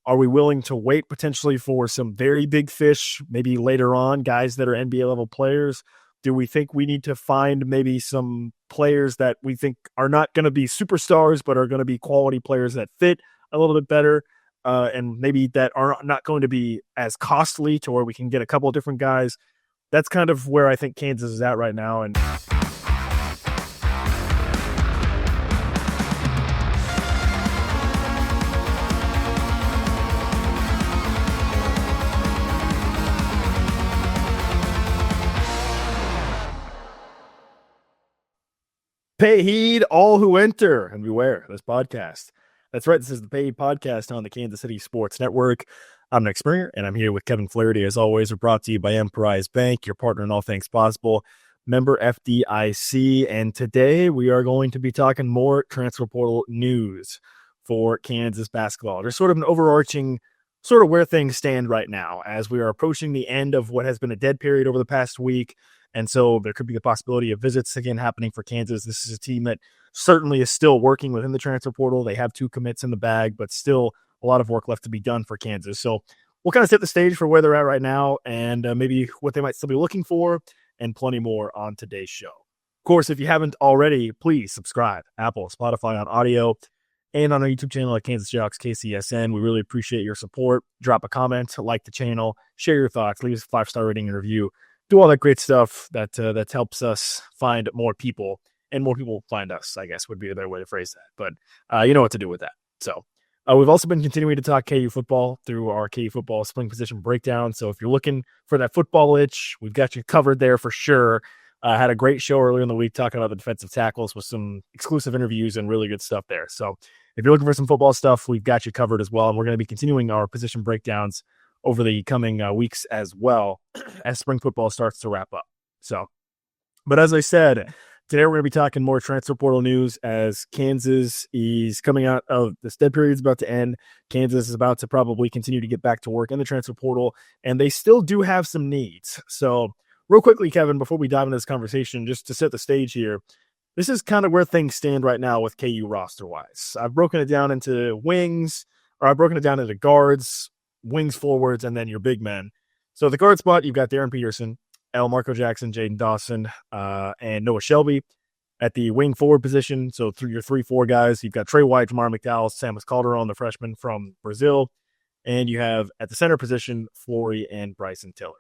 Are we willing to wait potentially for some very big fish, maybe later on, guys that are NBA level players? Do we think we need to find maybe some players that we think are not going to be superstars, but are going to be quality players that fit a little bit better, and maybe that are not going to be as costly to where we can get a couple of different guys? That's kind of where I think Kansas is at right now. And pay heed, all who enter, and beware this podcast. That's right. This is the Pay Heed podcast on the Kansas City Sports Network. I'm Nick Springer, and I'm here with Kevin Flaherty. As always, we're brought to you by Emprise Bank, your partner in all things possible, member FDIC. And today we are going to be talking more transfer portal news for Kansas basketball. There's sort of an overarching sort of where things stand right now as we are approaching the end of what has been a dead period over the past week. And so there could be the possibility of visits again happening for Kansas. This is a team that certainly is still working within the transfer portal. They have 2 commits in the bag, but still a lot of work left to be done for Kansas. So we'll kind of set the stage for where they're at right now and maybe what they might still be looking for and plenty more on today's show. Of course, if you haven't already, please subscribe. Apple, Spotify on audio, and on our YouTube channel at Kansas Jocks KCSN. We really appreciate your support. Drop a comment, like the channel, share your thoughts, leave us a 5-star rating and review. Do all that great stuff that helps us find more people, and more people find us, I guess would be a better way to phrase that. But you know what to do with that. So we've also been continuing to talk KU football through our KU football spring position breakdown. So if you're looking for that football itch, we've got you covered there for sure. Had a great show earlier in the week talking about the defensive tackles with some exclusive interviews and really good stuff there. So if you're looking for some football stuff, we've got you covered as well. And we're going to be continuing our position breakdowns over the coming weeks as well as spring football starts to wrap up. So, but as I said, today we're going to be talking more transfer portal news as Kansas is coming out of this dead period is about to end. Kansas is about to probably continue to get back to work in the transfer portal, and they still do have some needs. So real quickly, Kevin, before we dive into this conversation, just to set the stage here, this is kind of where things stand right now with KU roster-wise. I've broken it down into wings, or I've broken it down into guards, wings, forwards, and then your big men. So the guard spot, you've got Darryn Peterson, Marco Jackson, Jaden Dawson, and Noah Shelby. At the wing forward position, so through your 3-4 guys, you've got Trey White, Jamar McDowell, Samus Calderon, the freshman from Brazil, and you have at the center position, Flory and Bryson Tiller.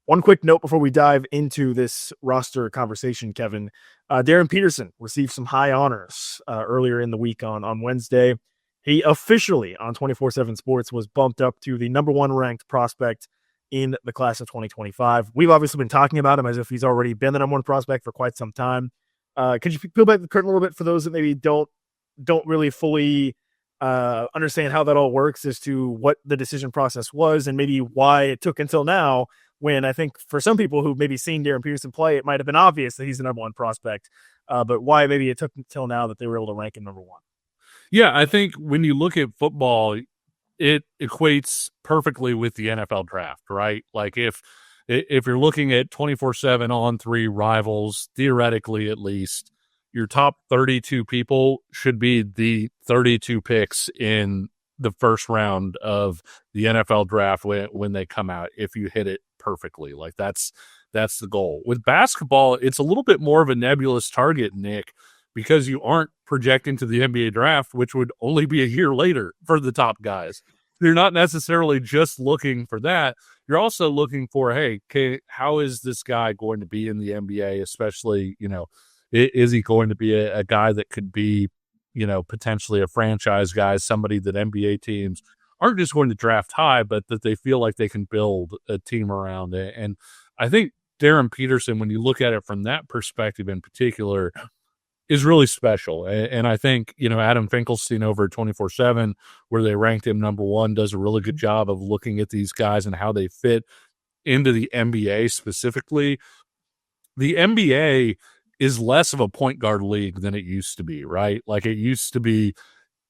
One quick note before we dive into this roster conversation, Kevin. Darryn Peterson received some high honors earlier in the week on Wednesday. He officially, on 24/7 Sports, was bumped up to the number 1 ranked prospect in the class of 2025. We've obviously been talking about him as if he's already been the number 1 prospect for quite some time. Could you peel back the curtain a little bit for those that maybe don't really fully understand how that all works as to what the decision process was and maybe why it took until now, when I think for some people who maybe seen Darryn Peterson play, it might have been obvious that he's the number 1 prospect, but why maybe it took until now that they were able to rank him number 1. Yeah, I think when you look at football, it equates perfectly with the NFL draft, right? Like if you're looking at 24/7 on-3 rivals, theoretically at least, your top 32 people should be the 32 picks in the first round of the NFL draft when they come out, if you hit it perfectly. Like that's the goal. With basketball, it's a little bit more of a nebulous target, Nick, because you aren't projecting to the NBA draft, which would only be a year later for the top guys. You're not necessarily just looking for that. You're also looking for, hey, how is this guy going to be in the NBA, especially, is he going to be a guy that could be, potentially a franchise guy, somebody that NBA teams aren't just going to draft high, but that they feel like they can build a team around it. And I think Darryn Peterson, when you look at it from that perspective in particular, is really special. And I think, Adam Finkelstein over at 24/7, where they ranked him number 1, does a really good job of looking at these guys and how they fit into the NBA specifically. The NBA is less of a point guard league than it used to be, right? Like it used to be,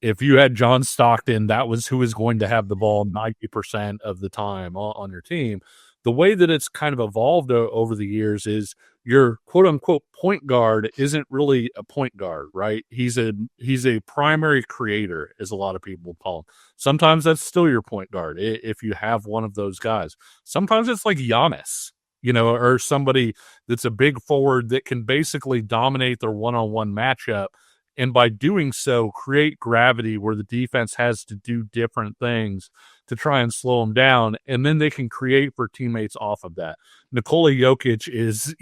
if you had John Stockton, that was who was going to have the ball 90% of the time on your team. the way that it's kind of evolved over the years is your quote unquote point guard isn't really a point guard, right? He's a primary creator, as a lot of people call him. Sometimes that's still your point guard if you have one of those guys. Sometimes it's like Giannis, or somebody that's a big forward that can basically dominate their one-on-one matchup, and by doing so, create gravity where the defense has to do different things to try and slow them down, and then they can create for teammates off of that. Nikola Jokic is,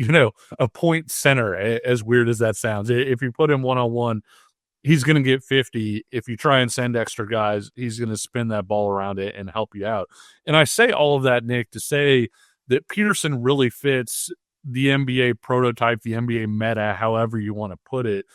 a point center, as weird as that sounds. If you put him one-on-one, he's going to get 50. If you try and send extra guys, he's going to spin that ball around it and help you out. And I say all of that, Nick, to say that Peterson really fits the NBA prototype, the NBA meta, however you want to put it,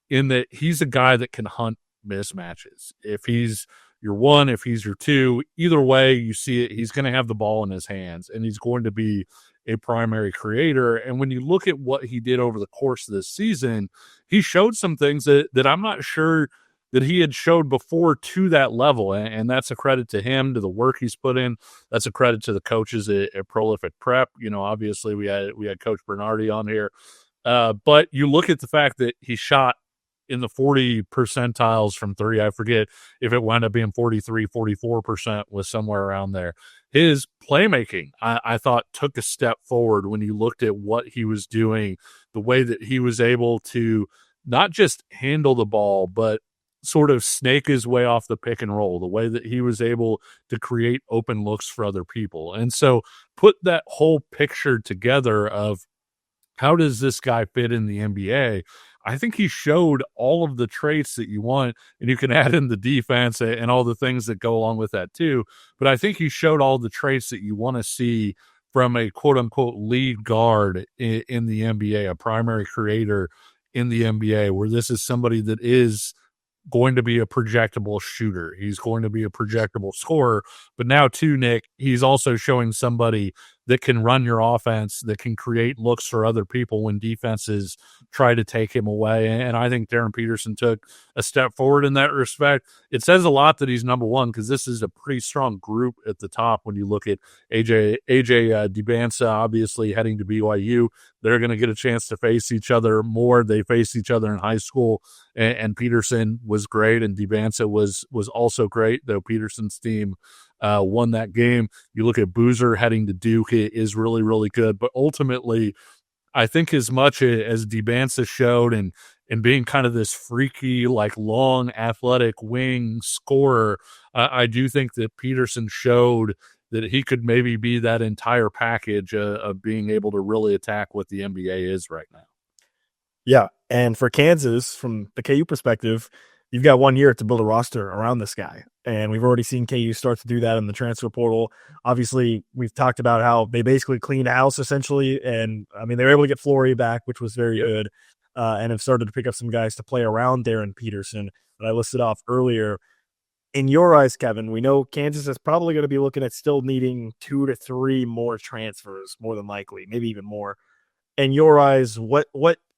in that he's a guy that can hunt mismatches. If he's your one, if he's your two, either way you see it, he's going to have the ball in his hands, and he's going to be a primary creator. And when you look at what he did over the course of this season, he showed some things that I'm not sure that he had showed before to that level. And that's a credit to him, to the work he's put in. That's a credit to the coaches at Prolific Prep. Obviously we had Coach Bernardi on here. But you look at the fact that he shot in the 40 percentiles from three. I forget if it wound up being 43, 44% was somewhere around there. His playmaking, I thought, took a step forward when you looked at what he was doing, the way that he was able to not just handle the ball, but sort of snake his way off the pick and roll, the way that he was able to create open looks for other people. And so put that whole picture together of how does this guy fit in the NBA? I think he showed all of the traits that you want, and you can add in the defense and all the things that go along with that too. But I think he showed all the traits that you want to see from a quote unquote lead guard in the NBA, a primary creator in the NBA, where this is somebody that is going to be a projectable shooter. He's going to be a projectable scorer. But now too, Nick, he's also showing somebody that can run your offense, that can create looks for other people when defenses try to take him away. And I think Darryn Peterson took a step forward in that respect. It says a lot that he's number one, because this is a pretty strong group at the top. When you look at AJ DeBansa, obviously heading to BYU, they're going to get a chance to face each other more. They faced each other in high school, and Peterson was great, and DeBansa was also great, though Peterson's team won that game. You look at Boozer heading to Duke, it is really, really good. But ultimately, I think as much as DeBansa showed and being kind of this freaky, like long athletic wing scorer, I do think that Peterson showed that he could maybe be that entire package of being able to really attack what the NBA is right now. Yeah, and for Kansas, from the KU perspective, you've got 1 year to build a roster around this guy. And we've already seen KU start to do that in the transfer portal. Obviously, we've talked about how they basically cleaned house, essentially. And, I mean, they were able to get Flory back, which was very good, and have started to pick up some guys to play around Darryn Peterson that I listed off earlier. In your eyes, Kevin, we know Kansas is probably going to be looking at still needing 2 to 3 more transfers, more than likely, maybe even more. In your eyes, what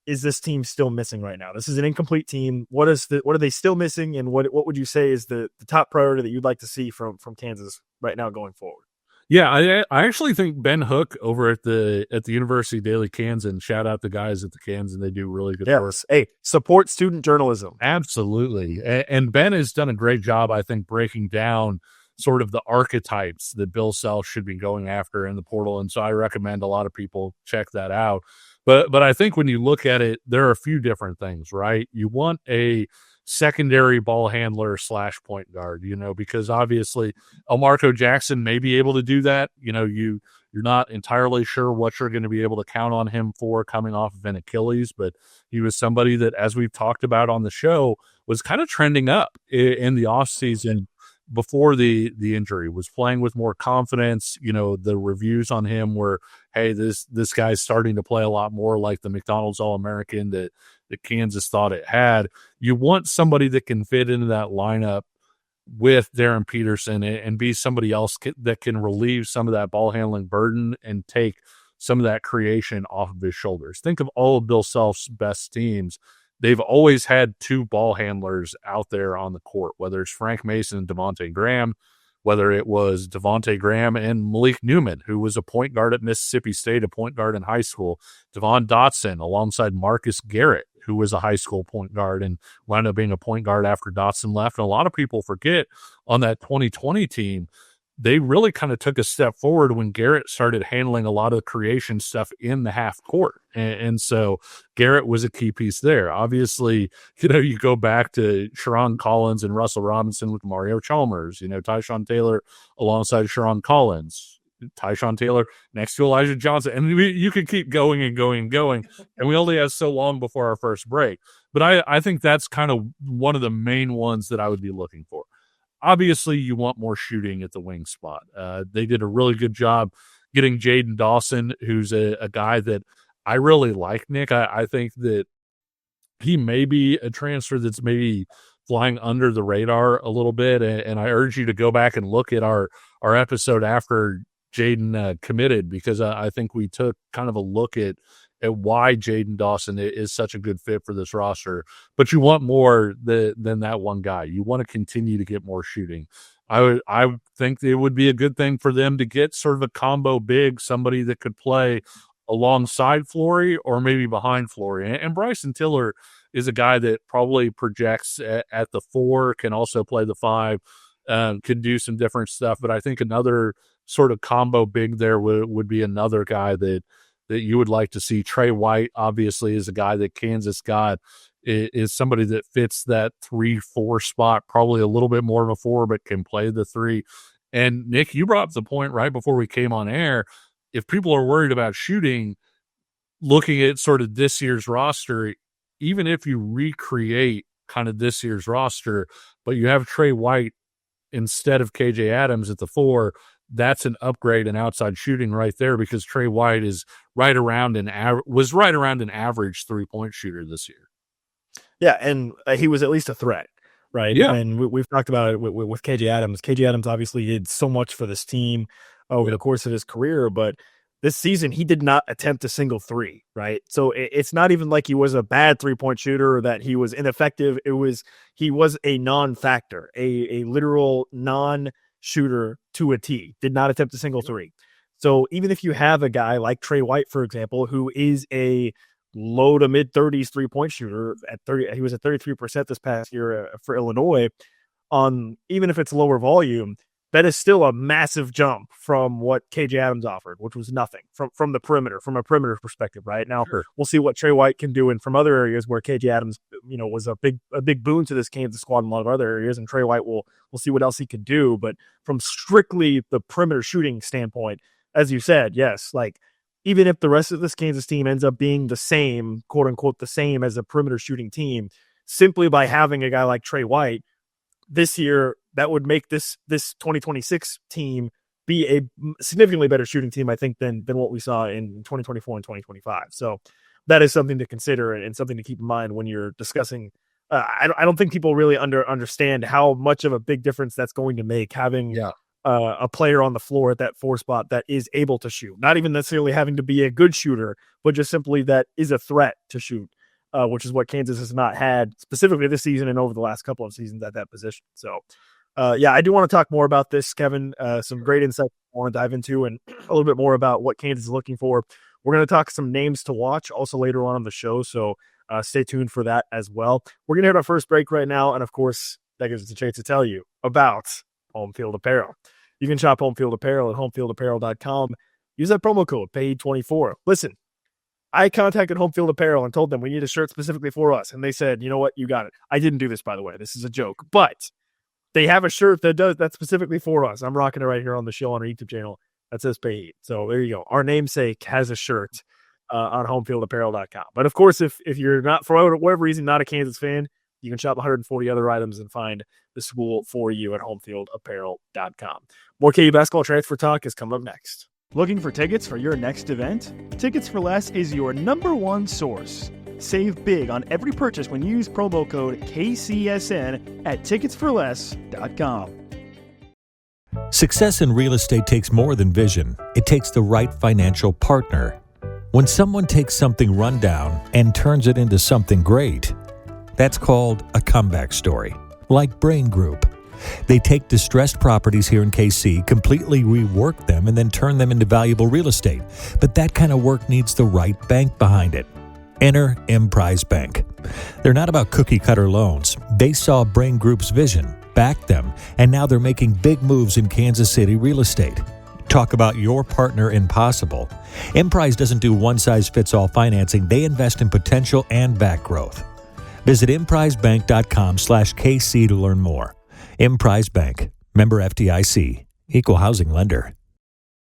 is this team still missing right now? This is an incomplete team. What are they still missing, and what would you say is the top priority that you'd like to see from Kansas right now going forward? Yeah, I actually think Ben Hook over at the University of Daily Kansan, shout out the guys at the Kansan, they do really good work. Hey, support student journalism. Absolutely. And Ben has done a great job, I think, breaking down sort of the archetypes that Bill Self should be going after in the portal. And so I recommend a lot of people check that out. But I think when you look at it, there are a few different things, right? You want a secondary ball handler / point guard, because obviously Elmarco Jackson may be able to do that. You're not entirely sure what you're going to be able to count on him for coming off of an Achilles, but he was somebody that, as we've talked about on the show, was kind of trending up in the offseason before the injury, was playing with more confidence. The reviews on him were, hey, this guy's starting to play a lot more like the McDonald's All-American that Kansas thought it had. You want somebody that can fit into that lineup with Darryn Peterson and be somebody else that can relieve some of that ball handling burden and take some of that creation off of his shoulders. Think of all of Bill Self's best teams. They've always had 2 ball handlers out there on the court, whether it's Frank Mason and Devontae Graham, whether it was Devontae Graham and Malik Newman, who was a point guard at Mississippi State, a point guard in high school, Devon Dotson alongside Marcus Garrett, who was a high school point guard and wound up being a point guard after Dotson left. And a lot of people forget on that 2020 team, they really kind of took a step forward when Garrett started handling a lot of creation stuff in the half court. And so Garrett was a key piece there. Obviously, you go back to Sharon Collins and Russell Robinson with Mario Chalmers, Tyshawn Taylor alongside Sharon Collins, Tyshawn Taylor next to Elijah Johnson. And you could keep going and going and going. And we only have so long before our first break. But I think that's kind of one of the main ones that I would be looking for. Obviously, you want more shooting at the wing spot. They did a really good job getting Jaden Dawson, who's a guy that I really like, Nick. I think that he may be a transfer that's maybe flying under the radar a little bit, and I urge you to go back and look at our episode after Jaden committed, because I think we took kind of a look at why Jaden Dawson is such a good fit for this roster. But you want more than that one guy. You want to continue to get more shooting. I think it would be a good thing for them to get sort of a combo big, somebody that could play alongside Flory or maybe behind Flory. And Bryson Tiller is a guy that probably projects at the 4, can also play the 5, can do some different stuff. But I think another sort of combo big there would be another guy that you would like to see. Trey White, obviously, is a guy that Kansas got, is somebody that fits that 3-4 spot, probably a little bit more of a 4, but can play the 3. And Nick, you brought up the point right before we came on air. If people are worried about shooting, looking at sort of this year's roster, even if you recreate kind of this year's roster, but you have Trey White instead of KJ Adams at the 4, that's an upgrade in outside shooting right there, because Trey White is was right around an average 3-point shooter this year. Yeah, and he was at least a threat, right? Yeah. And we've talked about it with KJ Adams. KJ Adams obviously did so much for this team over the course of his career, but this season he did not attempt a single 3, right? So it's not even like he was a bad 3-point shooter or that he was ineffective. He was a non-factor, a literal non-shooter to a T. Did not attempt a single 3. So even if you have a guy like Trey White, for example, who is a low to mid 30s 3-point shooter at 30, he was at 33% this past year for Illinois. Even if it's lower volume, that is still a massive jump from what KJ Adams offered, which was nothing from the perimeter, from a perimeter perspective. Right now, sure, we'll see what Trey White can do, and from other areas where KJ Adams, was a big boon to this Kansas squad in a lot of other areas, and Trey White we'll see what else he can do. But from strictly the perimeter shooting standpoint, as you said, yes, like even if the rest of this Kansas team ends up being the same, quote unquote, the same as a perimeter shooting team, simply by having a guy like Trey White this year, that would make this 2026 team be a significantly better shooting team, I think, than what we saw in 2024 and 2025. So that is something to consider and something to keep in mind when you're discussing. I don't think people really understand how much of a big difference that's going to make, having a player on the floor at that 4 spot that is able to shoot, not even necessarily having to be a good shooter, but just simply that is a threat to shoot. Which is what Kansas has not had specifically this season and over the last couple of seasons at that position. So, I do want to talk more about this, Kevin. Some great insights I want to dive into, and a little bit more about what Kansas is looking for. We're going to talk some names to watch also later on the show, so stay tuned for that as well. We're going to hit our first break right now, and of course, that gives us a chance to tell you about Home Field Apparel. You can shop Home Field Apparel at homefieldapparel.com. Use that promo code PAID24. Listen, I contacted Home Field Apparel and told them we need a shirt specifically for us. And they said, you know what? You got it. I didn't do this, by the way. This is a joke. But they have a shirt that's specifically for us. I'm rocking it right here on the show on our YouTube channel that says Pay Heat. So there you go. Our namesake has a shirt on homefieldapparel.com. But of course, if you're not, for whatever reason, not a Kansas fan, you can shop 140 other items and find the school for you at homefieldapparel.com. More KU basketball transfer talk is coming up next. Looking for tickets for your next event? Tickets for Less is your #1 source. Save big on every purchase when you use promo code KCSN at ticketsforless.com. Success in real estate takes more than vision. It takes the right financial partner. When someone takes something rundown and turns it into something great, that's called a comeback story, like Brain Group. They take distressed properties here in KC, completely rework them, and then turn them into valuable real estate. But that kind of work needs the right bank behind it. Enter Emprise Bank. They're not about cookie-cutter loans. They saw Brain Group's vision, backed them, and now they're making big moves in Kansas City real estate. Talk about your partner in possible. Emprise doesn't do one-size-fits-all financing. They invest in potential and back growth. Visit emprisebank.com/KC to learn more. Emprise Bank. Member FDIC. Equal housing lender.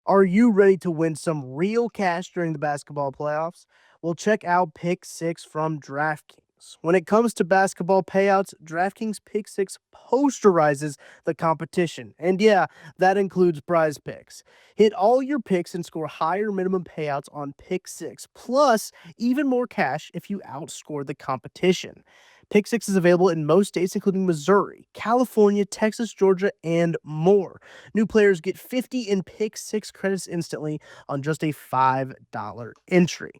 Are you ready to win some real cash during the basketball playoffs? Well, check out Pick 6 from DraftKings. When it comes to basketball payouts, DraftKings Pick 6 posterizes the competition. And yeah, that includes prize picks. Hit all your picks and score higher minimum payouts on Pick 6, plus even more cash if you outscore the competition. Pick 6 is available in most states, including Missouri, California, Texas, Georgia, and more. New players get 50 in Pick 6 credits instantly on just a $5 entry.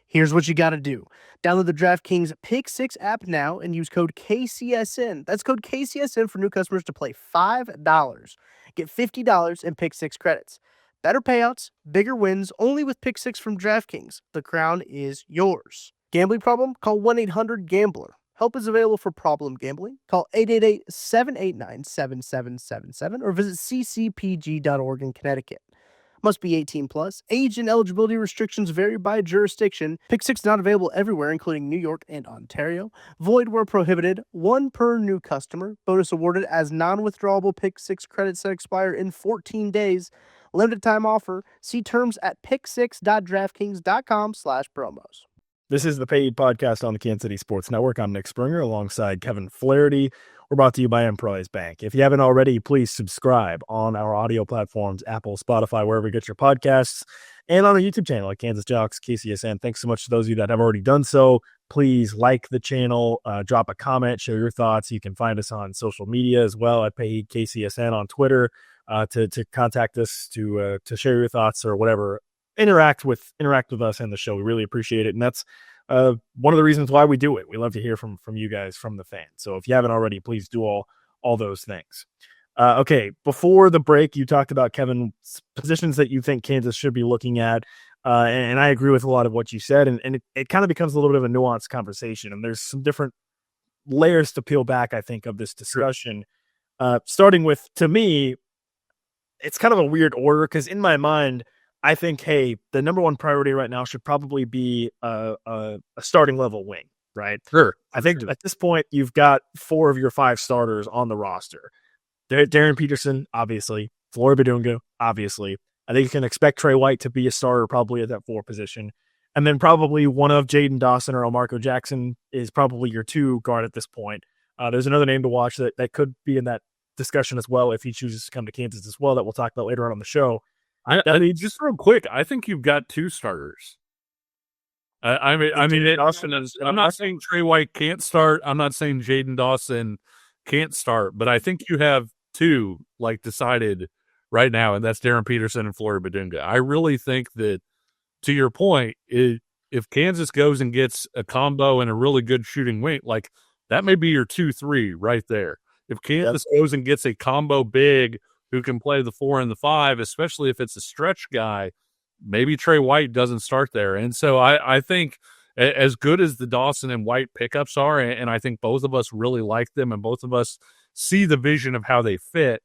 Here's what you got to do. Download the DraftKings Pick 6 app now and use code KCSN. That's code KCSN for new customers to play $5. Get $50 in Pick 6 credits. Better payouts, bigger wins, only with Pick 6 from DraftKings. The crown is yours. Gambling problem? Call 1-800-GAMBLER. Help is available for problem gambling. Call 888-789-7777 or visit ccpg.org in Connecticut. Must be 18 plus. Age and eligibility restrictions vary by jurisdiction. Pick 6 not available everywhere, including New York and Ontario. Void where prohibited. 1 per new customer. Bonus awarded as non-withdrawable Pick 6 credits that expire in 14 days. Limited time offer. See terms at pick6.draftkings.com/promos. This is the Paid Podcast on the Kansas City Sports Network. I'm Nick Springer alongside Kevin Flaherty. We're brought to you by Emprise Bank. If you haven't already, please subscribe on our audio platforms, Apple, Spotify, wherever you get your podcasts, and on our YouTube channel at Kansas Jocks, KCSN. Thanks so much to those of you that have already done so. Please like the channel, drop a comment, share your thoughts. You can find us on social media as well at Paid KCSN on Twitter to contact us to share your thoughts or whatever. Interact with us and the show. We really appreciate it. And that's one of the reasons why we do it. We love to hear from you guys, from the fans. So if you haven't already, please do all those things. Okay, before the break, you talked about, Kevin, positions that you think Kansas should be looking at. And I agree with a lot of what you said. And it kind of becomes a little bit of a nuanced conversation. And there's some different layers to peel back, I think, of this discussion. Starting with, to me, it's kind of a weird order because in my mind, I think, hey, the number one priority right now should probably be a starting level wing, right? Sure. I think at this point, you've got 4 of your 5 starters on the roster. Darryn Peterson, obviously. Florida Badunga, obviously. I think you can expect Trey White to be a starter probably at that 4 position. And then probably one of Jaden Dawson or Marco Jackson is probably your 2 guard at this point. There's another name to watch that could be in that discussion as well if he chooses to come to Kansas as well that we'll talk about later on the show. I mean, just real quick, I think you've got 2 starters. I mean, Dawson is. I'm not saying Trey White can't start. I'm not saying Jaden Dawson can't start, but I think you have 2 decided right now, and that's Darryn Peterson and Florida Badunga. I really think that, to your point, if Kansas goes and gets a combo and a really good shooting wing, that may be your 2-3 right there. If Kansas goes and gets a combo big who can play the 4 and the 5, especially if it's a stretch guy, maybe Trey White doesn't start there. And so I think as good as the Dawson and White pickups are, and I think both of us really like them and both of us see the vision of how they fit,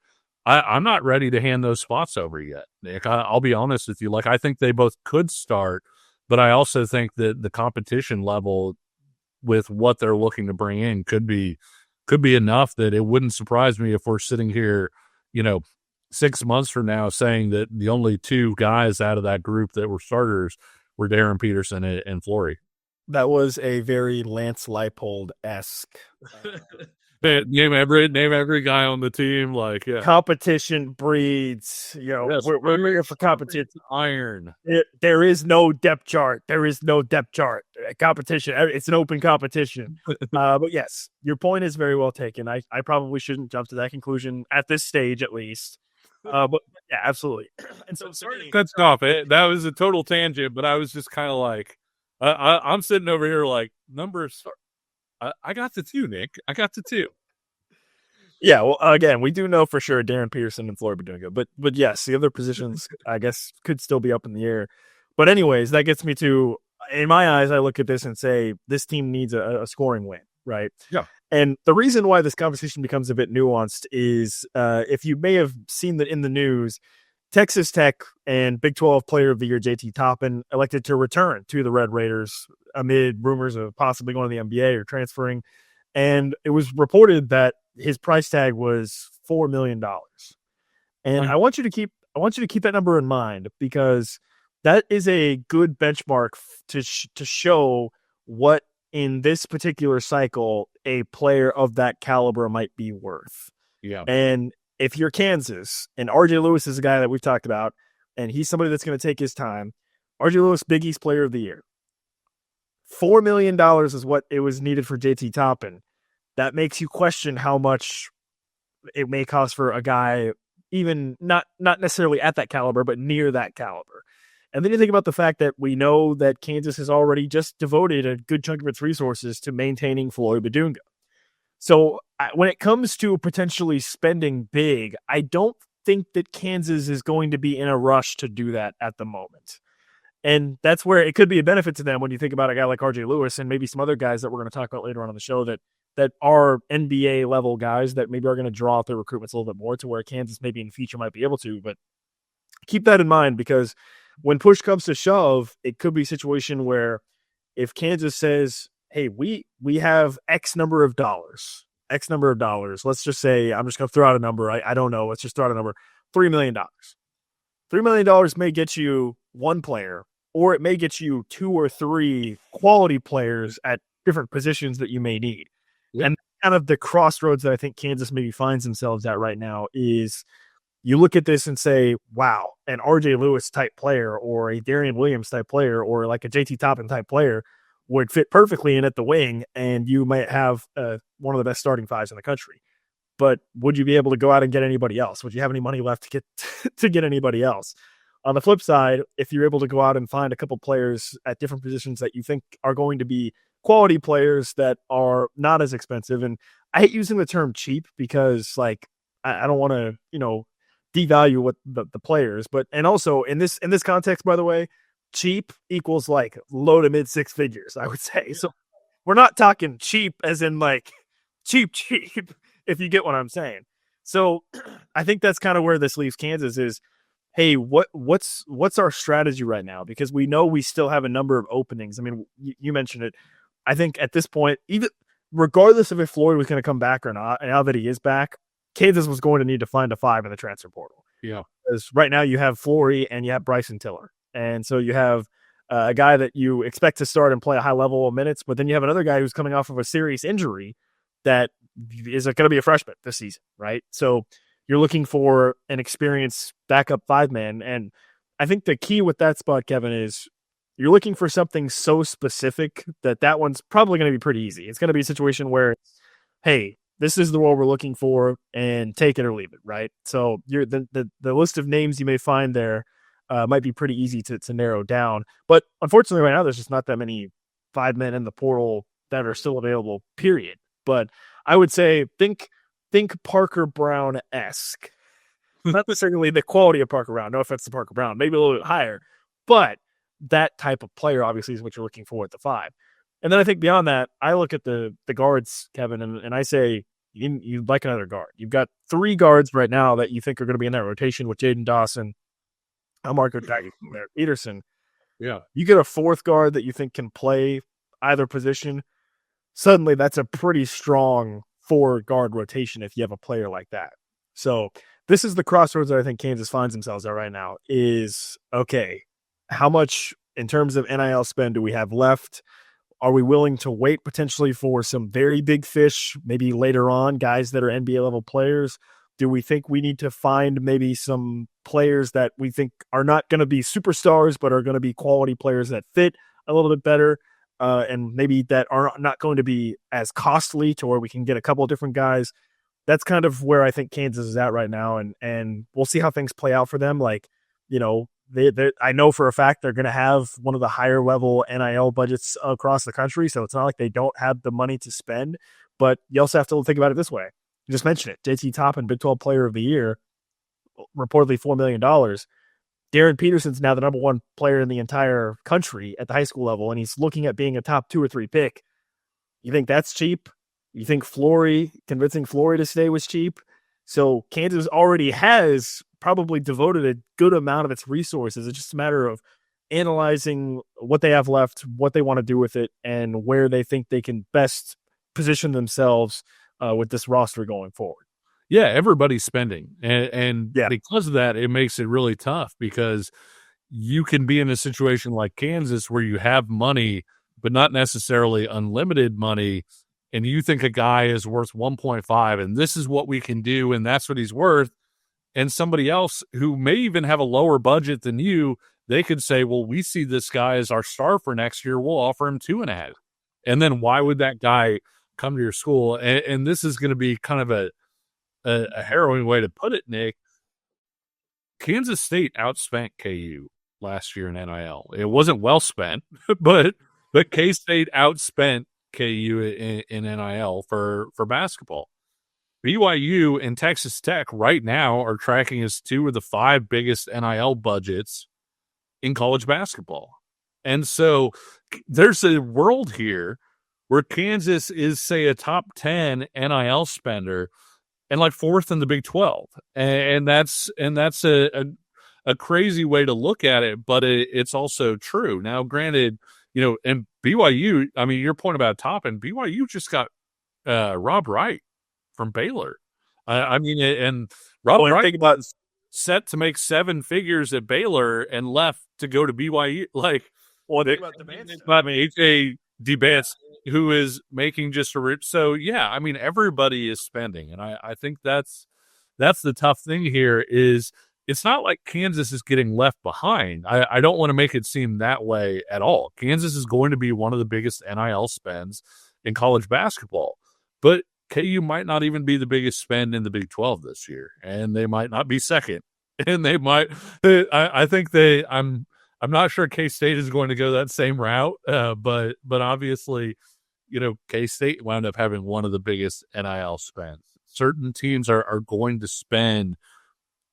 I'm not ready to hand those spots over yet, Nick. I'll be honest with you. I think they both could start, but I also think that the competition level with what they're looking to bring in could be enough that it wouldn't surprise me if we're sitting here, 6 months from now saying that the only 2 guys out of that group that were starters were Darryn Peterson and Flory. That was a very Lance Leipold-esque. Name every guy on the team. Competition breeds. Yes, we're here for competition. Iron. There is no depth chart. Competition. It's an open competition. But yes, your point is very well taken. I probably shouldn't jump to that conclusion at this stage, at least. But yeah, absolutely. And so sorry to cut off. That was a total tangent, but I was just kind of I'm sitting over here number of stars. I got the 2, Nick. I got the 2. Yeah, well, again, we do know for sure Darryn Peterson and Floyd are doing good, but yes, the other positions I guess could still be up in the air. But anyways, that gets me to, in my eyes, I look at this and say this team needs a scoring win, right? Yeah. And the reason why this conversation becomes a bit nuanced is if you may have seen that in the news, Texas Tech and Big 12 Player of the Year JT Toppin elected to return to the Red Raiders amid rumors of possibly going to the NBA or transferring. And it was reported that his price tag was $4 million. And I want you to keep that number in mind, because that is a good benchmark to show what in this particular cycle a player of that caliber might be worth. Yeah. And if you're Kansas, and RJ Lewis is a guy that we've talked about, and he's somebody that's going to take his time. RJ Lewis, Big East Player of the Year. $4 million is what it was needed for JT Toppin. That makes you question how much it may cost for a guy, even not necessarily at that caliber, but near that caliber. And then you think about the fact that we know that Kansas has already just devoted a good chunk of its resources to maintaining Floyd Badunga. So when it comes to potentially spending big, I don't think that Kansas is going to be in a rush to do that at the moment. And that's where it could be a benefit to them when you think about a guy like RJ Lewis and maybe some other guys that we're going to talk about later on the show that are NBA level guys that maybe are going to draw out their recruitments a little bit more, to where Kansas maybe in the future might be able to. But keep that in mind, because when push comes to shove, it could be a situation where if Kansas says, hey, we have X number of dollars, let's just say, I'm just going to throw out a number. I don't know. Let's just throw out a number, $3 million. $3 million may get you one player, or it may get you two or three quality players at different positions that you may need. Yep. And kind of the crossroads that I think Kansas maybe finds themselves at right now is you look at this and say, wow, an RJ Lewis type player or a Darian Williams type player or like a JT Toppin type player would fit perfectly in at the wing, and you might have one of the best starting fives in the country. But would you be able to go out and get anybody else? Would you have any money left to get anybody else? On the flip side, if you're able to go out and find a couple players at different positions that you think are going to be quality players that are not as expensive, and I hate using the term cheap because like I don't want to devalue what the players, but and also in this context, by the way, cheap equals like low to mid six figures, I would say. So we're not talking cheap as in like cheap, if you get what I'm saying. So I think that's kind of where this leaves Kansas is, hey, what's our strategy right now? Because we know we still have a number of openings. I mean, you mentioned it. I think at this point, even regardless of if Floyd was going to come back or not, and now that he is back, Kansas was going to need to find a 5 in the transfer portal. Yeah. Because right now you have Flory and you have Bryson Tiller. And so you have a guy that you expect to start and play a high level of minutes, but then you have another guy who's coming off of a serious injury that is going to be a freshman this season, right? So you're looking for an experienced backup 5-man. And I think the key with that spot, Kevin, is you're looking for something so specific that one's probably going to be pretty easy. It's going to be a situation where, hey, this is the role we're looking for, and take it or leave it, right? So the list of names you may find there might be pretty easy to narrow down. But unfortunately, right now, there's just not that many 5-men in the portal that are still available, period. But I would say think Parker Brown-esque. Not necessarily the quality of Parker Brown. No offense to Parker Brown. Maybe a little bit higher. But that type of player, obviously, is what you're looking for at the 5. And then I think beyond that, I look at the guards, Kevin, and I say, you'd like another guard. You've got 3 guards right now that you think are going to be in that rotation with Jaden Dawson, Marco Peterson. Yeah. You get a 4th guard that you think can play either position. Suddenly, that's a pretty strong 4-guard rotation if you have a player like that. So this is the crossroads that I think Kansas finds themselves at right now is, okay, how much in terms of NIL spend do we have left? Are we willing to wait potentially for some very big fish, maybe later on, guys that are NBA level players? Do we think we need to find maybe some players that we think are not going to be superstars, but are going to be quality players that fit a little bit better? And maybe that are not going to be as costly to where we can get a couple of different guys. That's kind of where I think Kansas is at right now. And we'll see how things play out for them. Like, I know for a fact they're going to have one of the higher level NIL budgets across the country. So it's not like they don't have the money to spend, but you also have to think about it this way. just mention it. JT Toppin, Big 12 Player of the Year, reportedly $4 million. Darryn Peterson's now the number one player in the entire country at the high school level, and he's looking at being a top 2 or 3 pick. You think that's cheap? You think convincing Flory to stay was cheap? So Kansas already has probably devoted a good amount of its resources. It's just a matter of analyzing what they have left, what they want to do with it, and where they think they can best position themselves with this roster going forward. Yeah, everybody's spending. And yeah, because of that, it makes it really tough because you can be in a situation like Kansas where you have money, but not necessarily unlimited money, and you think a guy is worth 1.5 and this is what we can do and that's what he's worth, and somebody else who may even have a lower budget than you, they could say, well, we see this guy as our star for next year, we'll offer him 2.5. And then why would that guy come to your school? And this is going to be kind of a harrowing way to put it, Nick. Kansas State outspent KU last year in NIL. It wasn't well spent, but K-State outspent KU in NIL for basketball. BYU and Texas Tech right now are tracking as 2 of the 5 biggest NIL budgets in college basketball. And so there's a world here where Kansas is, say, a top 10 NIL spender and like 4th in the Big 12. And that's a crazy way to look at it, but it's also true. Now, granted, and BYU, I mean, your point about Toppin, BYU just got Rob Wright from Baylor. I mean, and Rob Wright set to make 7 figures at Baylor and left to go to BYU. Like, AJ DeBance, who is making just a rich. So, yeah, I mean, everybody is spending. And I think that's the tough thing here is it's not like Kansas is getting left behind. I don't want to make it seem that way at all. Kansas is going to be one of the biggest NIL spends in college basketball. But KU might not even be the biggest spend in the Big 12 this year, and they might not be second. And they might I think I'm not sure K-State is going to go that same route, but obviously, K-State wound up having one of the biggest NIL spends. Certain teams are going to spend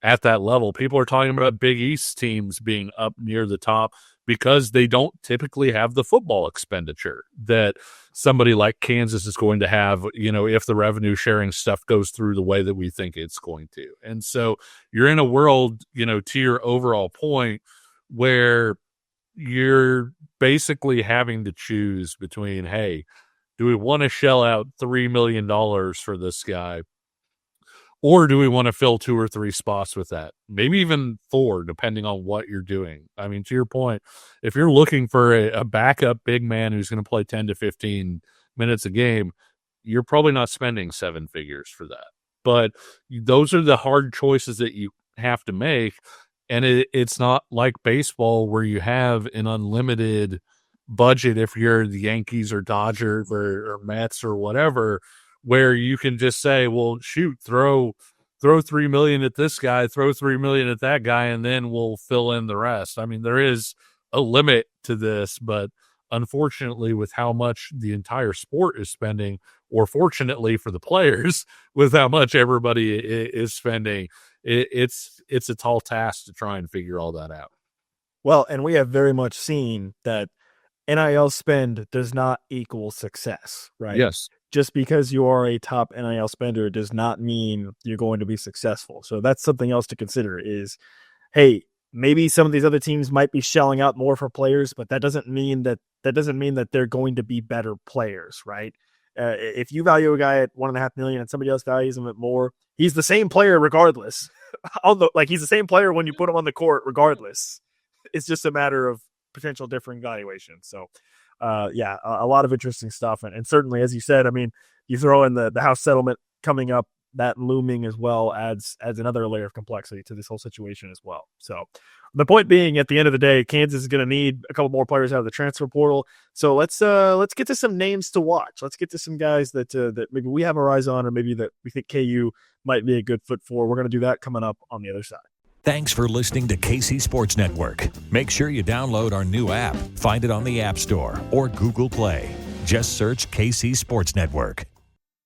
at that level. People are talking about Big East teams being up near the top because they don't typically have the football expenditure that somebody like Kansas is going to have, if the revenue sharing stuff goes through the way that we think it's going to. And so you're in a world, to your overall point, where you're basically having to choose between, hey, do we want to shell out $3 million for this guy? Or do we want to fill 2 or 3 spots with that? Maybe even 4, depending on what you're doing. I mean, to your point, if you're looking for a backup big man who's going to play 10 to 15 minutes a game, you're probably not spending 7 figures for that. But those are the hard choices that you have to make. And it's not like baseball where you have an unlimited budget if you're the Yankees or Dodgers or Mets or whatever, where you can just say, well, shoot, throw $3 million at this guy, throw $3 million at that guy, and then we'll fill in the rest. I mean, there is a limit to this, but unfortunately, with how much the entire sport is spending, or fortunately for the players, with how much everybody is spending, it's a tall task to try and figure all that out. Well, and we have very much seen that NIL spend does not equal success, right? Yes. Just because you are a top NIL spender does not mean you're going to be successful. So that's something else to consider is, hey, maybe some of these other teams might be shelling out more for players, but that doesn't mean that they're going to be better players, right? If you value a guy at $1.5 million and somebody else values him at more, he's the same player regardless. Although, he's the same player when you put him on the court regardless. It's just a matter of potential differing valuations. So, a lot of interesting stuff. And certainly, as you said, I mean, you throw in the House settlement coming up, that looming as well adds another layer of complexity to this whole situation as well. So the point being, at the end of the day, Kansas is going to need a couple more players out of the transfer portal. So let's get to some names to watch. Let's get to some guys that maybe we have our eyes on, or maybe that we think KU might be a good fit for. We're going to do that coming up on the other side. Thanks for listening to KC Sports Network. Make sure you download our new app. Find it on the App Store or Google Play. Just search KC Sports Network.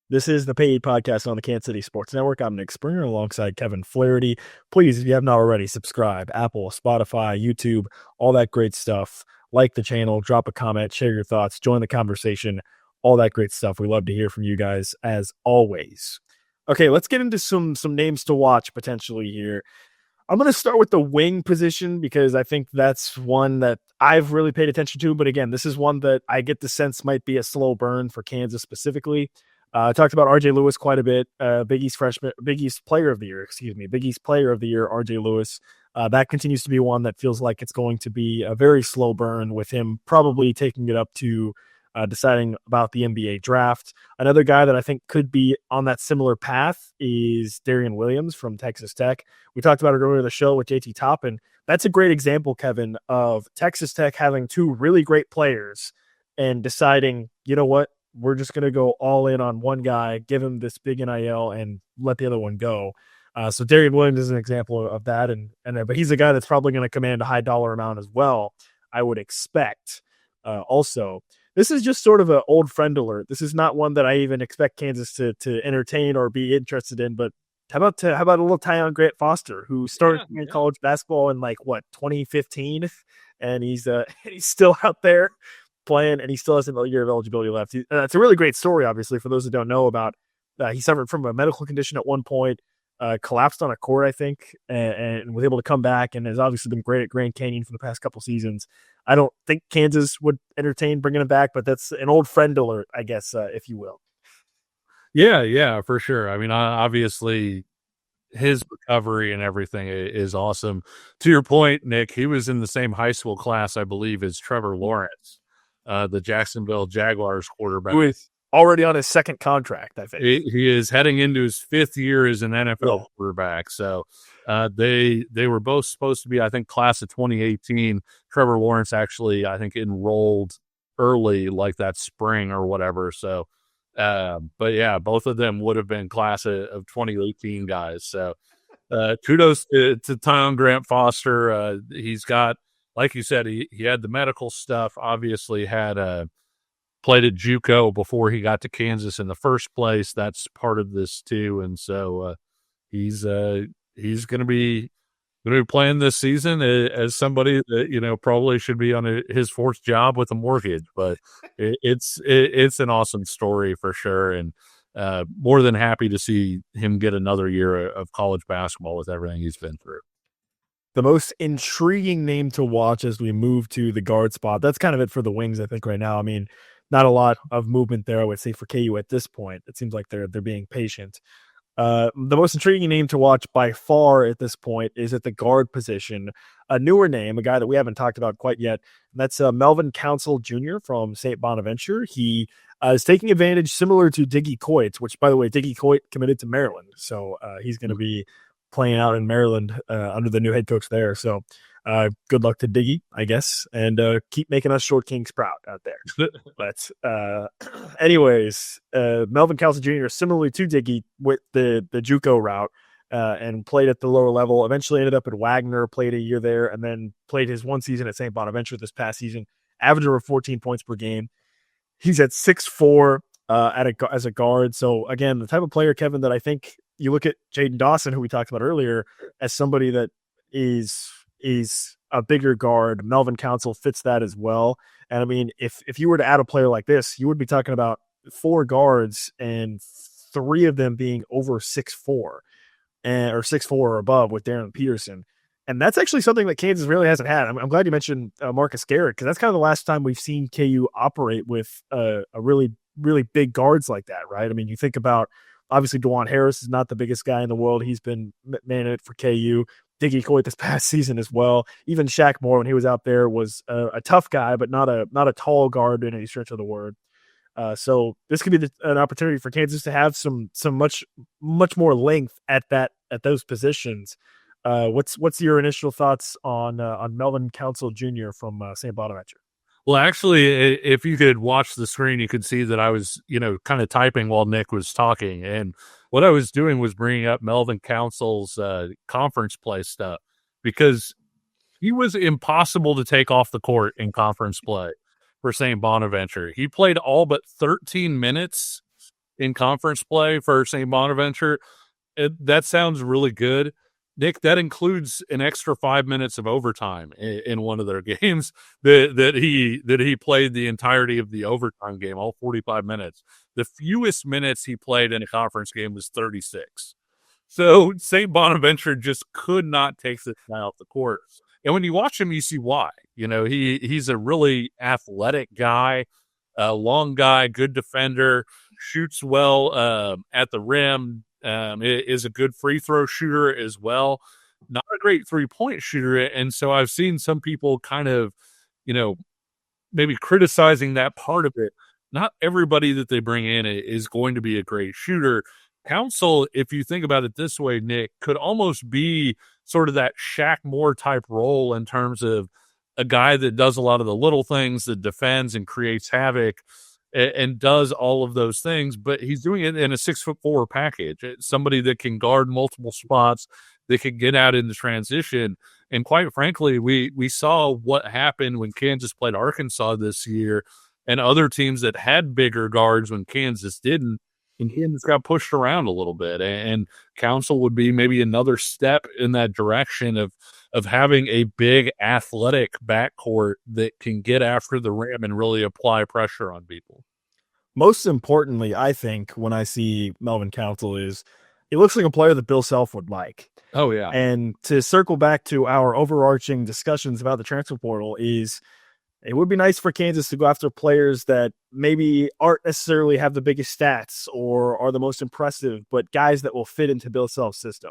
This is the Paid Podcast on the Kansas City Sports Network. I'm Nick Springer alongside Kevin Flaherty. Please, if you have not already, subscribe. Apple, Spotify, YouTube, all that great stuff. Like the channel, drop a comment, share your thoughts, join the conversation, all that great stuff. We love to hear from you guys as always. Okay, let's get into some names to watch potentially here. I'm going to start with the wing position because I think that's one that I've really paid attention to. But again, this is one that I get the sense might be a slow burn for Kansas specifically. I talked about RJ Lewis quite a bit. Big East player of the year, RJ Lewis. That continues to be one that feels like it's going to be a very slow burn with him probably taking it up to deciding about the NBA draft. Another guy that I think could be on that similar path is Darryn Williams from Texas Tech. We talked about it earlier in the show with JT Toppin. That's a great example, Kevin, of Texas Tech having two really great players and deciding, you know what, we're just going to go all in on one guy, give him this big NIL and let the other one go. So Darryn Williams is an example of that. But he's a guy that's probably going to command a high dollar amount as well, I would expect. Also, this is just sort of an old friend alert. This is not one that I even expect Kansas to entertain or be interested in. But how about a little Tyon Grant Foster, who started in college basketball in 2015, and he's still out there playing, and he still has a year of eligibility left. It's a really great story, obviously, for those who don't know about. He suffered from a medical condition at one point, collapsed on a court, I think, and was able to come back, and has obviously been great at Grand Canyon for the past couple seasons. I don't think Kansas would entertain bringing him back, but that's an old friend alert, I guess, if you will. Yeah, for sure. I mean, obviously, his recovery and everything is awesome. To your point, Nick, he was in the same high school class, I believe, as Trevor Lawrence, the Jacksonville Jaguars quarterback. Who is already on his second contract, I think. He is heading into his fifth year as an NFL quarterback. So they were both supposed to be, I think, class of 2018. Trevor Lawrence actually, I think, enrolled early, like that spring or whatever. So, but yeah, both of them would have been class of 2018 guys. So kudos to Tyon Grant Foster. He's got, like you said, he had the medical stuff, obviously had played at JUCO before he got to Kansas in the first place. That's part of this too. And so he's going to be playing this season as somebody that, probably should be on his fourth job with a mortgage, but it's an awesome story for sure. And more than happy to see him get another year of college basketball with everything he's been through. The most intriguing name to watch as we move to the guard spot. That's kind of it for the wings, I think, right now. I mean, not a lot of movement there, I would say, for KU at this point. It seems like they're being patient. The most intriguing name to watch by far at this point is at the guard position. A newer name, a guy that we haven't talked about quite yet. And that's Melvin Council Jr. from St. Bonaventure. He is taking advantage similar to Diggy Coit, which, by the way, Diggy Coit committed to Maryland. So he's going to be playing out in Maryland under the new head coach there. So good luck to Diggy, I guess, and keep making us short kings proud out there. But anyways, Melvin Council Jr., similarly to Diggy with the JUCO route, and played at the lower level, eventually ended up at Wagner, played a year there, and then played his one season at St. Bonaventure this past season, averaged over 14 points per game. He's at 6'4", as a guard. So again, the type of player, Kevin, that I think you look at Jaden Dawson, who we talked about earlier, as somebody that is a bigger guard. Melvin Council fits that as well. And I mean, if you were to add a player like this, you would be talking about 4 guards and 3 of them being over 6'4", or 6'4" or above with Darryn Peterson. And that's actually something that Kansas really hasn't had. I'm glad you mentioned Marcus Garrett, because that's kind of the last time we've seen KU operate with a really, really big guards like that, right? I mean, you think about, obviously, DeJuan Harris is not the biggest guy in the world. He's been manning it for KU. Diggy Coit this past season as well. Even Shaq Moore, when he was out there, was a tough guy, but not a tall guard in any stretch of the word. So this could be an opportunity for Kansas to have some much more length at those positions. What's your initial thoughts on Melvin Council Jr. from St. Bonaventure? Well, actually, if you could watch the screen, you could see that I was, kind of typing while Nick was talking. And what I was doing was bringing up Melvin Council's conference play stuff, because he was impossible to take off the court in conference play for St. Bonaventure. He played all but 13 minutes in conference play for St. Bonaventure. That sounds really good. Nick, that includes an extra 5 minutes of overtime in one of their games that he played the entirety of the overtime game, all 45 minutes. The fewest minutes he played in a conference game was 36. So St. Bonaventure just could not take this guy off the court. And when you watch him, you see why. He's a really athletic guy, a long guy, good defender, shoots well at the rim, is a good free throw shooter as well. Not a great 3-point shooter. And so I've seen some people kind of, maybe criticizing that part of it. Not everybody that they bring in is going to be a great shooter. Council, if you think about it this way, Nick, could almost be sort of that Shaq Moore type role in terms of a guy that does a lot of the little things, that defends and creates havoc and does all of those things, but he's doing it in a 6'4" package. It's somebody that can guard multiple spots, that can get out in the transition. And quite frankly, we saw what happened when Kansas played Arkansas this year and other teams that had bigger guards when Kansas didn't. And Kansas got pushed around a little bit. And Council would be maybe another step in that direction of having a big athletic backcourt that can get after the rim and really apply pressure on people. Most importantly, I think, when I see Melvin Council is he looks like a player that Bill Self would like. Oh, yeah. And to circle back to our overarching discussions about the transfer portal is it would be nice for Kansas to go after players that maybe aren't necessarily have the biggest stats or are the most impressive, but guys that will fit into Bill Self's system.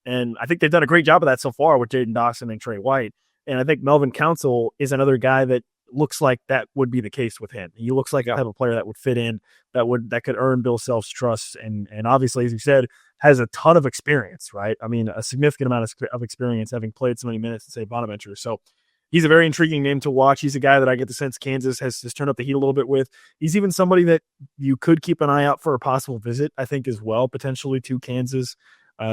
And I think they've done a great job of that so far with Jaden Dawson and Trey White. And I think Melvin Council is another guy that looks like that would be the case with him. He looks like a type of player that would fit in, that could earn Bill Self's trust. And obviously, as you said, has a ton of experience, right? I mean, a significant amount of experience having played so many minutes at St. Bonaventure. So he's a very intriguing name to watch. He's a guy that I get the sense Kansas has turned up the heat a little bit with. He's even somebody that you could keep an eye out for a possible visit, I think, as well, potentially to Kansas.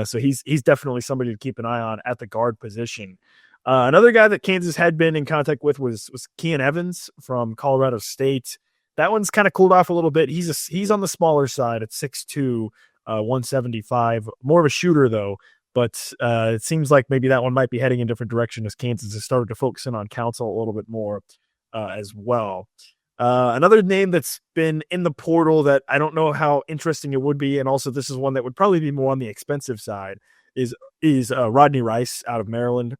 So he's definitely somebody to keep an eye on at the guard position. Another guy that Kansas had been in contact with was Kean Evans from Colorado State. That one's kind of cooled off a little bit. He's on the smaller side at 6'2", 175. More of a shooter, though. But it seems like maybe that one might be heading in a different direction as Kansas has started to focus in on Council a little bit more as well. Another name that's been in the portal that I don't know how interesting it would be, and also this is one that would probably be more on the expensive side, is Rodney Rice out of Maryland,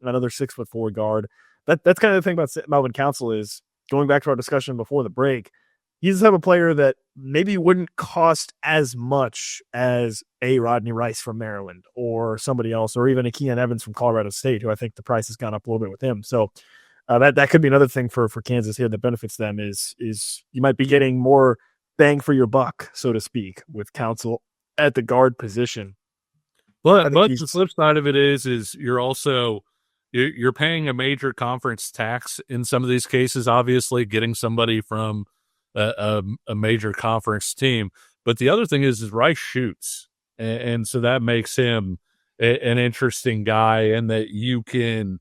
another 6'4" guard. That's kind of the thing about Melvin Council is, going back to our discussion before the break, he's the type of player that maybe wouldn't cost as much as a Rodney Rice from Maryland or somebody else, or even a Kean Evans from Colorado State, who I think the price has gone up a little bit with him. So that could be another thing for Kansas here that benefits them is you might be getting more bang for your buck, so to speak, with Council at the guard position. But the flip side of it is you're paying a major conference tax in some of these cases, obviously getting somebody from a major conference team. But the other thing is Rice shoots. And so that makes him an interesting guy, and that you can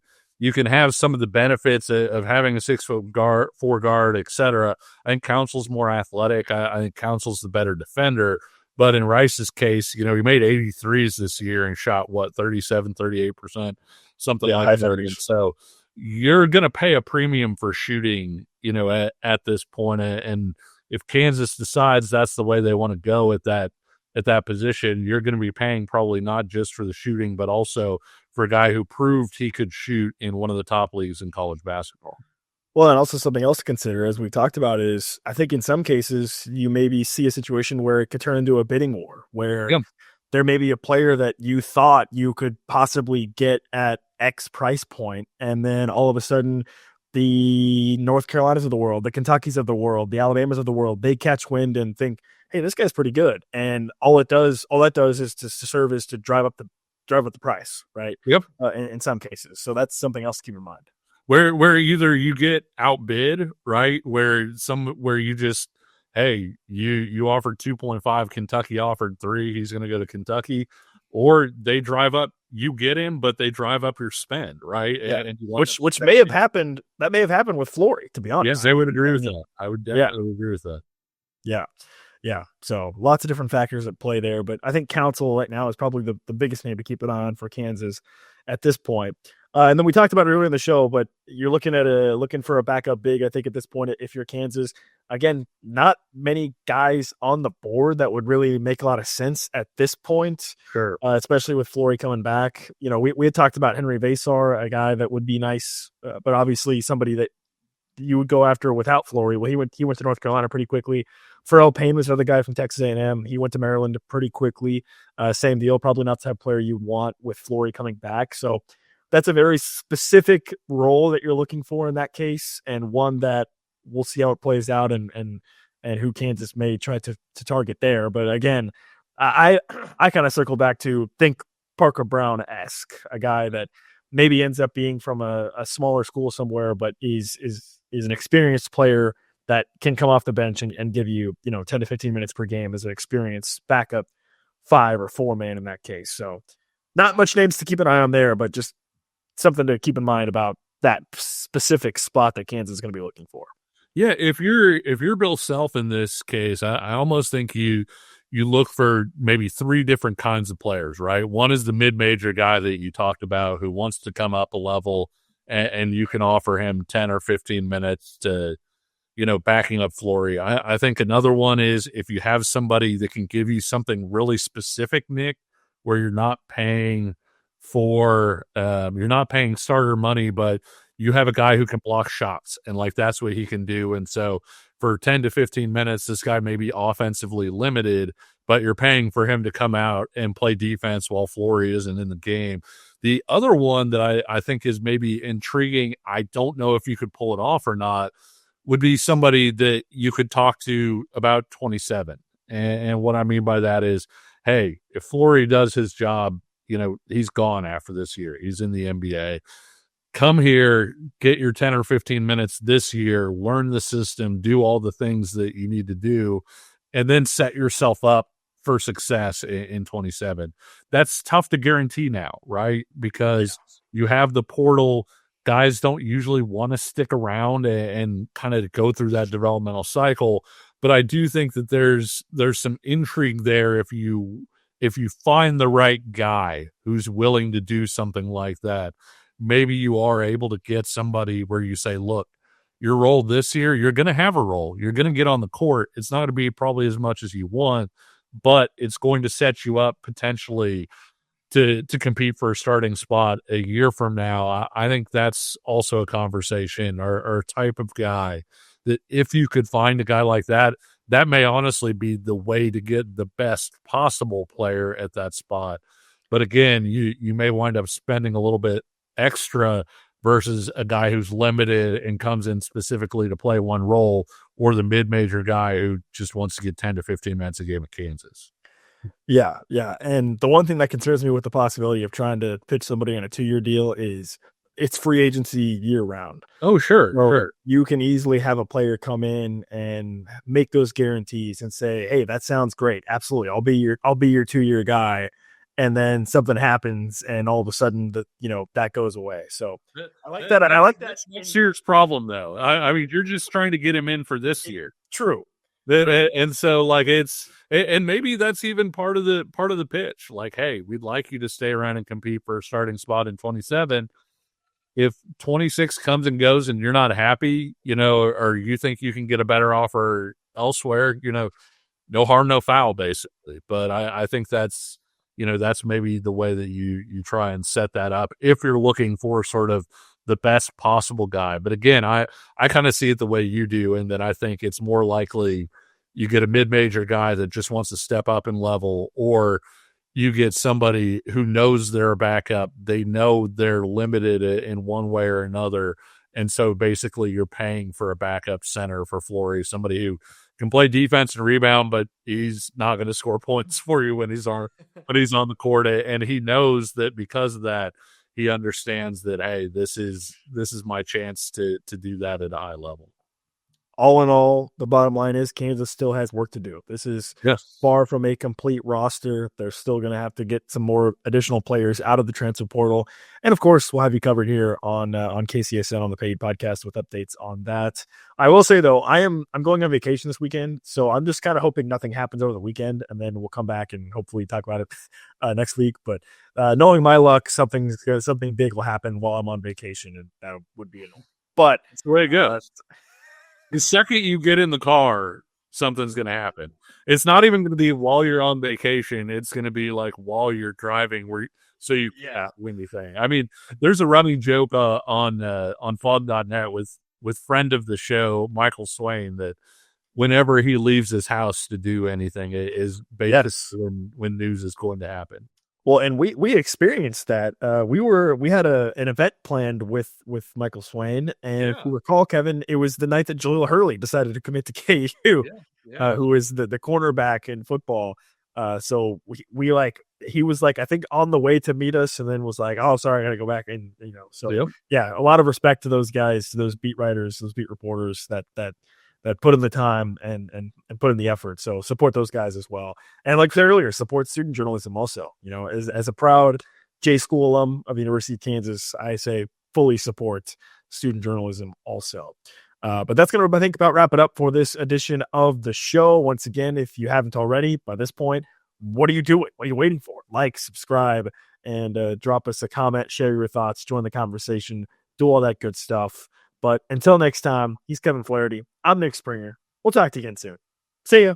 have some of the benefits of having a 6'4" guard, et cetera. I think Council's more athletic. I think Council's the better defender. But in Rice's case, he made 83s this year and shot 37, 38%, something like that. And so you're going to pay a premium for shooting, at this point. And if Kansas decides that's the way they want to go at that position, you're going to be paying probably not just for the shooting, but also for a guy who proved he could shoot in one of the top leagues in college basketball. Well, and also something else to consider, as we talked about, is I think in some cases you maybe see a situation where it could turn into a bidding war, where there may be a player that you thought you could possibly get at X price point, and then all of a sudden the North Carolinas of the world, the Kentuckys of the world, the Alabamas of the world, they catch wind and think, hey, this guy's pretty good. And all that does is to serve as to drive up the price, right? Yep. In some cases. So that's something else to keep in mind. Where either you get outbid, right? Where you just, hey, you offered 2.5, Kentucky offered 3, he's going to go to Kentucky, or they drive up, you get him, but they drive up your spend, right? Yeah. And which may have happened. That may have happened with Flory, to be honest. Yes, I would agree with that. I would definitely agree with that. Yeah. Yeah, so lots of different factors at play there, but I think Council right now is probably the biggest name to keep an eye on for Kansas at this point. And then we talked about it earlier in the show, but you're looking for a backup big. I think at this point, if you're Kansas, again, not many guys on the board that would really make a lot of sense at this point. Sure. Especially with Flory coming back. You know, we had talked about Henry Vasar, a guy that would be nice, but obviously somebody that you would go after without Flory. Well, he went to North Carolina pretty quickly. Pharrell Payne was another guy from Texas A&M. He went to Maryland pretty quickly. Same deal, probably not the type of player you want with Flory coming back. So that's a very specific role that you're looking for in that case, and one that we'll see how it plays out and who Kansas may try to target there. But again, I kind of circle back to think Parker Brown-esque, a guy that maybe ends up being from a smaller school somewhere, but is an experienced player that can come off the bench and give you, 10 to 15 minutes per game as an experienced backup 5 or 4 man in that case. So not much names to keep an eye on there, but just something to keep in mind about that specific spot that Kansas is going to be looking for. Yeah, if you're Bill Self in this case, I almost think you look for maybe 3 different kinds of players, right? One is the mid-major guy that you talked about who wants to come up a level, and you can offer him 10 or 15 minutes to, backing up Flory. I think another one is if you have somebody that can give you something really specific, Nick, where you're not paying starter money, but you have a guy who can block shots, and that's what he can do. And so for 10 to 15 minutes, this guy may be offensively limited, but you're paying for him to come out and play defense while Flory isn't in the game. The other one that I think is maybe intriguing, I don't know if you could pull it off or not, would be somebody that you could talk to about 27. And what I mean by that is, hey, if Flory does his job, he's gone after this year. He's in the NBA. Come here, get your 10 or 15 minutes this year, learn the system, do all the things that you need to do, and then set yourself up for success in 27. That's tough to guarantee now, right? Because you have the portal. Guys don't usually want to stick around and kind of go through that developmental cycle. But I do think that there's some intrigue there if you find the right guy who's willing to do something like that. Maybe you are able to get somebody where you say, look, your role this year, you're going to have a role. You're going to get on the court. It's not going to be probably as much as you want, but it's going to set you up potentially to compete for a starting spot a year from now. I think that's also a conversation or a type of guy that if you could find a guy like that, that may honestly be the way to get the best possible player at that spot. But again, you may wind up spending a little bit extra versus a guy who's limited and comes in specifically to play one role, or the mid-major guy who just wants to get 10 to 15 minutes a game at Kansas. Yeah. And the one thing that concerns me with the possibility of trying to pitch somebody on a 2-year deal is it's free agency year round. Oh, sure. You can easily have a player come in and make those guarantees and say, hey, that sounds great. Absolutely. I'll be your 2-year guy. And then something happens and all of a sudden that goes away. So I like that. I like that. That's next year's problem though. I mean, you're just trying to get him in for this year. True. And so and maybe that's even part of the pitch. Like, hey, we'd like you to stay around and compete for a starting spot in 27. If 26 comes and goes and you're not happy, or you think you can get a better offer elsewhere, no harm, no foul, basically. But I think that's maybe the way that you try and set that up if you're looking for sort of the best possible guy. But again, I kind of see it the way you do, and that I think it's more likely you get a mid-major guy that just wants to step up in level, or you get somebody who knows they're a backup. They know they're limited in one way or another. And so basically you're paying for a backup center for Flory, somebody who can play defense and rebound, but he's not going to score points for you when he's on the court. And he knows that because of that, he understands that, hey, this is my chance to do that at a high level. all in all, the bottom line is Kansas still has work to do. This is far from a complete roster. They're still going to have to get some more additional players out of the transfer portal. And of course, we'll have you covered here on KCSN on the paid podcast with updates on that. I will say though, I'm going on vacation this weekend, so I'm just kind of hoping nothing happens over the weekend, and then we'll come back and hopefully talk about it next week. But knowing my luck, something big will happen while I'm on vacation, and that would be annoying. But that's the way it goes. The second you get in the car, something's going to happen. It's not even going to be while you're on vacation. It's going to be like while you're driving. So you win the thing. I mean, there's a running joke on Fog.net with friend of the show, Michael Swain, that whenever he leaves his house to do anything, it is basically when news is going to happen. Well, and we experienced that. We had an event planned with Michael Swain, and if you recall, Kevin, it was the night that Jaleel Hurley decided to commit to KU, who is the cornerback in football. So he was like, I think on the way to meet us, and then was like, oh, sorry, I got to go back. And, so a lot of respect to those guys, to those beat writers, those beat reporters that put in the time and put in the effort. So support those guys as well. And like I said earlier, support student journalism also. As a proud J School alum of the University of Kansas, I say fully support student journalism also. But that's going to, I think, about wrap it up for this edition of the show. Once again, if you haven't already by this point, what are you doing? What are you waiting for? Like, subscribe, and drop us a comment, share your thoughts, join the conversation, do all that good stuff. But until next time, he's Kevin Flaherty. I'm Nick Springer. We'll talk to you again soon. See ya.